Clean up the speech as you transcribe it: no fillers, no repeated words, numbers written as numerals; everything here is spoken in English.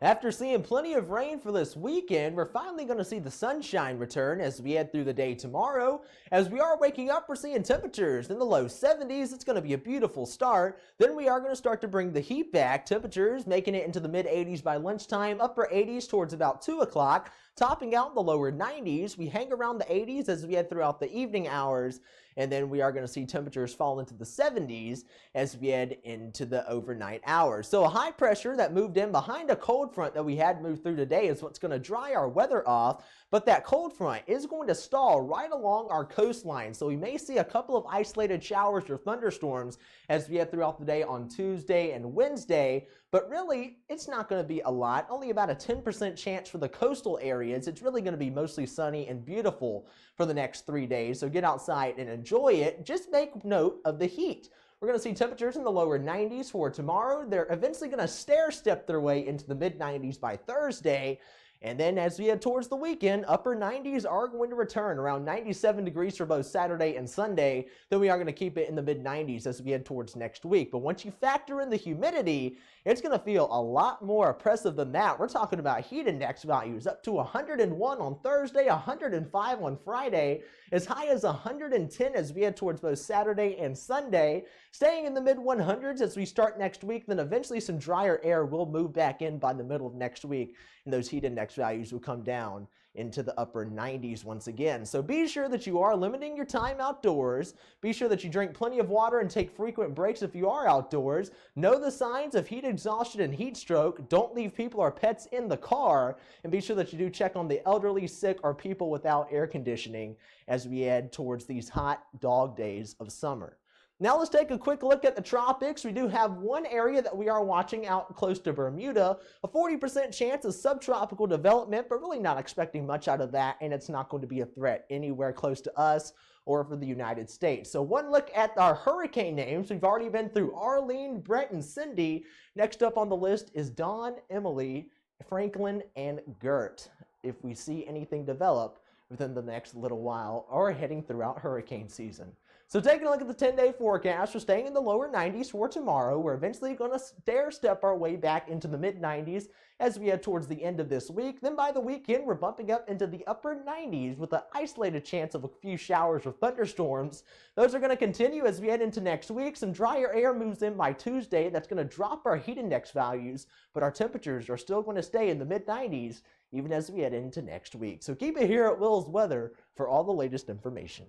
After seeing plenty of rain for this weekend, we're finally going to see the sunshine return as we head through the day tomorrow. As we are waking up, we're seeing temperatures in the low 70s. It's going to be a beautiful start. Then we are going to start to bring the heat back. Temperatures making it into the mid 80s by lunchtime, upper 80s towards about 2 o'clock, topping out in the lower 90s. We hang around the 80s as we head throughout the evening hours. And then we are going to see temperatures fall into the 70s as we head into the overnight hours. So a high pressure that moved in behind a cold front that we had moved through today is what's going to dry our weather off. But that cold front is going to stall right along our coastline. So we may see a couple of isolated showers or thunderstorms as we head throughout the day on Tuesday and Wednesday. But really, it's not going to be a lot, only about a 10% chance for the coastal areas. It's really going to be mostly sunny and beautiful for the next 3 days. So get outside and enjoy it. Just make note of the heat. We're going to see temperatures in the lower 90s for tomorrow. They're eventually going to stair-step their way into the mid-90s by Thursday. And then as we head towards the weekend, upper 90s are going to return, around 97 degrees for both Saturday and Sunday. Then we are going to keep it in the mid-90s as we head towards next week. But once you factor in the humidity, it's going to feel a lot more oppressive than that. We're talking about heat index values up to 101 on Thursday, 105 on Friday, as high as 110 as we head towards both Saturday and Sunday. Staying in the mid-100s as we start next week, then eventually some drier air will move back in by the middle of next week, and those heat index values will come down into the upper 90s once again. So be sure that you are limiting your time outdoors. Be sure that you drink plenty of water and take frequent breaks if you are outdoors. Know the signs of heat exhaustion and heat stroke. Don't leave people or pets in the car. And be sure that you do check on the elderly, sick, or people without air conditioning as we head towards these hot dog days of summer. Now let's take a quick look at the tropics. We do have one area that we are watching out close to Bermuda, a 40% chance of subtropical development, but really not expecting much out of that, and it's not going to be a threat anywhere close to us or for the United States. So one look at our hurricane names. We've already been through Arlene, Brett, and Cindy. Next up on the list is Dawn, Emily, Franklin, and Gert. If we see anything develop within the next little while or heading throughout hurricane season. So taking a look at the 10-day forecast, we're staying in the lower 90s for tomorrow. We're eventually going to stair-step our way back into the mid-90s as we head towards the end of this week. Then by the weekend, we're bumping up into the upper 90s with an isolated chance of a few showers or thunderstorms. Those are going to continue as we head into next week. Some drier air moves in by Tuesday. That's going to drop our heat index values, but our temperatures are still going to stay in the mid-90s even as we head into next week. So keep it here at Will's Weather for all the latest information.